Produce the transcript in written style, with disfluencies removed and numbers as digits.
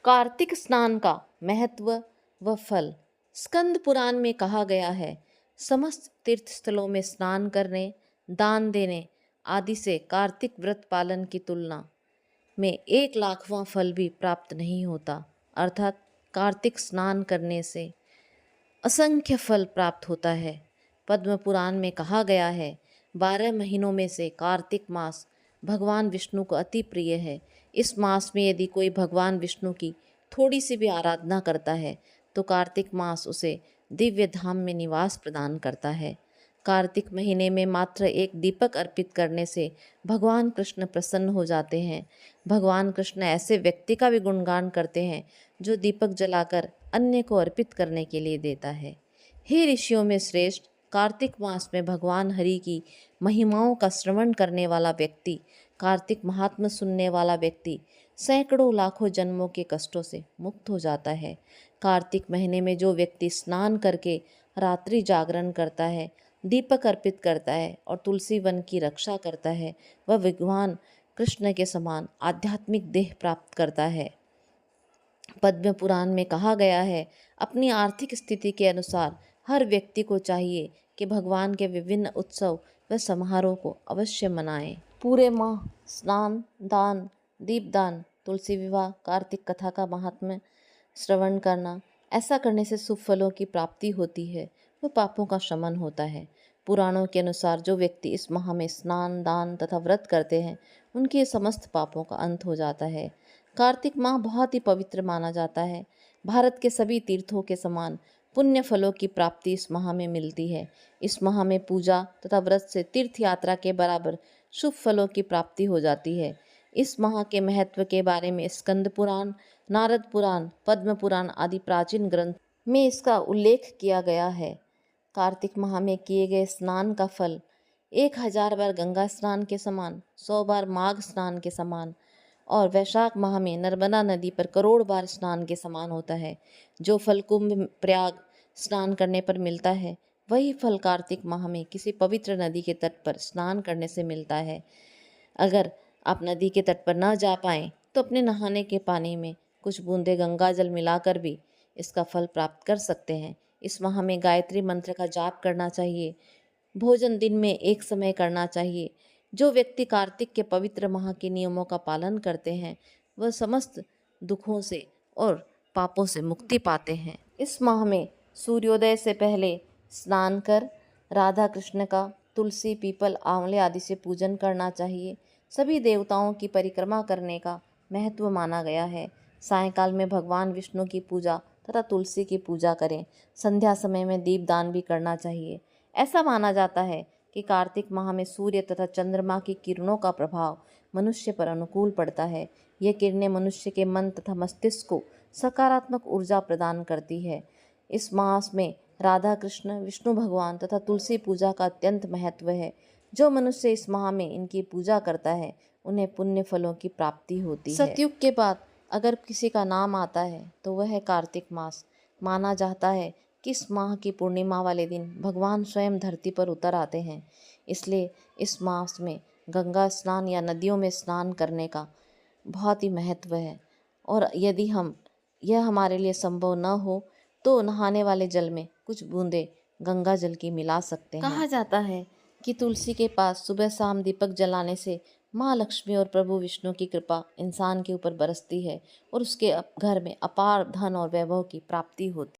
कार्तिक स्नान का महत्व व फल। स्कंद पुराण में कहा गया है, समस्त तीर्थ स्थलों में स्नान करने, दान देने आदि से कार्तिक व्रत पालन की तुलना में 1,00,000वां फल भी प्राप्त नहीं होता। अर्थात कार्तिक स्नान करने से असंख्य फल प्राप्त होता है। पद्म पुराण में कहा गया है, 12 महीनों में से कार्तिक मास भगवान विष्णु को अति प्रिय है। इस मास में यदि कोई भगवान विष्णु की थोड़ी सी भी आराधना करता है तो कार्तिक मास उसे दिव्य धाम में निवास प्रदान करता है। कार्तिक महीने में मात्र एक दीपक अर्पित करने से भगवान कृष्ण प्रसन्न हो जाते हैं। भगवान कृष्ण ऐसे व्यक्ति का भी गुणगान करते हैं जो दीपक जलाकर अन्य को अर्पित करने के लिए देता है। हे ऋषियों में श्रेष्ठ, कार्तिक मास में भगवान हरि की महिमाओं का श्रवण करने वाला व्यक्ति, कार्तिक महात्म्य सुनने वाला व्यक्ति सैकड़ों लाखों जन्मों के कष्टों से मुक्त हो जाता है। कार्तिक महीने में जो व्यक्ति स्नान करके रात्रि जागरण करता है, दीपक अर्पित करता है और तुलसी वन की रक्षा करता है, वह भगवान कृष्ण के समान आध्यात्मिक देह प्राप्त करता है। पद्म पुराण में कहा गया है, अपनी आर्थिक स्थिति के अनुसार हर व्यक्ति को चाहिए कि भगवान के विभिन्न उत्सव व समारोह को अवश्य मनाएं। पूरे माह स्नान, दान, दीपदान, तुलसी विवाह, कार्तिक कथा का महात्म्य श्रवण करना, ऐसा करने से शुभ फलों की प्राप्ति होती है, वह पापों का शमन होता है। पुराणों के अनुसार जो व्यक्ति इस माह में स्नान, दान तथा व्रत करते हैं, उनके समस्त पापों का अंत हो जाता है। कार्तिक माह बहुत ही पवित्र माना जाता है। भारत के सभी तीर्थों के समान पुण्य फलों की प्राप्ति इस माह में मिलती है। इस माह में पूजा तथा व्रत से तीर्थ यात्रा के बराबर शुभ फलों की प्राप्ति हो जाती है। इस माह के महत्व के बारे में स्कंद पुराण, नारद पुराण, पद्म पुराण आदि प्राचीन ग्रंथ में इसका उल्लेख किया गया है। कार्तिक माह में किए गए स्नान का फल 1000 बार गंगा स्नान के समान, 100 बार माघ स्नान के समान और वैशाख माह में नर्मदा नदी पर करोड़ बार स्नान के समान होता है। जो फल कुंभ प्रयाग स्नान करने पर मिलता है, वही फल कार्तिक माह में किसी पवित्र नदी के तट पर स्नान करने से मिलता है। अगर आप नदी के तट पर न जा पाएँ तो अपने नहाने के पानी में कुछ बूंदे गंगा जल मिलाकर भी इसका फल प्राप्त कर सकते हैं। इस माह में गायत्री मंत्र का जाप करना चाहिए। भोजन दिन में एक समय करना चाहिए। जो व्यक्ति कार्तिक के पवित्र माह के नियमों का पालन करते हैं, वह समस्त दुखों से और पापों से मुक्ति पाते हैं। इस माह में सूर्योदय से पहले स्नान कर राधा कृष्ण का तुलसी, पीपल, आंवले आदि से पूजन करना चाहिए। सभी देवताओं की परिक्रमा करने का महत्व माना गया है। सायंकाल में भगवान विष्णु की पूजा तथा तुलसी की पूजा करें। संध्या समय में दीपदान भी करना चाहिए। ऐसा माना जाता है कि कार्तिक माह में सूर्य तथा चंद्रमा की किरणों का प्रभाव मनुष्य पर अनुकूल पड़ता है। ये किरणें मनुष्य के मन तथा मस्तिष्क को सकारात्मक ऊर्जा प्रदान करती है। इस मास में राधा कृष्ण, विष्णु भगवान तथा तुलसी पूजा का अत्यंत महत्व है। जो मनुष्य इस माह में इनकी पूजा करता है, उन्हें पुण्य फलों की प्राप्ति होती है। सतयुग के बाद अगर किसी का नाम आता है तो वह है कार्तिक मास। माना जाता है कि इस माह की पूर्णिमा वाले दिन भगवान स्वयं धरती पर उतर आते हैं। इसलिए इस मास में गंगा स्नान या नदियों में स्नान करने का बहुत ही महत्व है। और यदि यह हमारे लिए संभव न हो तो नहाने वाले जल में कुछ बूंदे गंगा जल की मिला सकते हैं। कहा जाता है कि तुलसी के पास सुबह शाम दीपक जलाने से माँ लक्ष्मी और प्रभु विष्णु की कृपा इंसान के ऊपर बरसती है और उसके घर में अपार धन और वैभव की प्राप्ति होती है।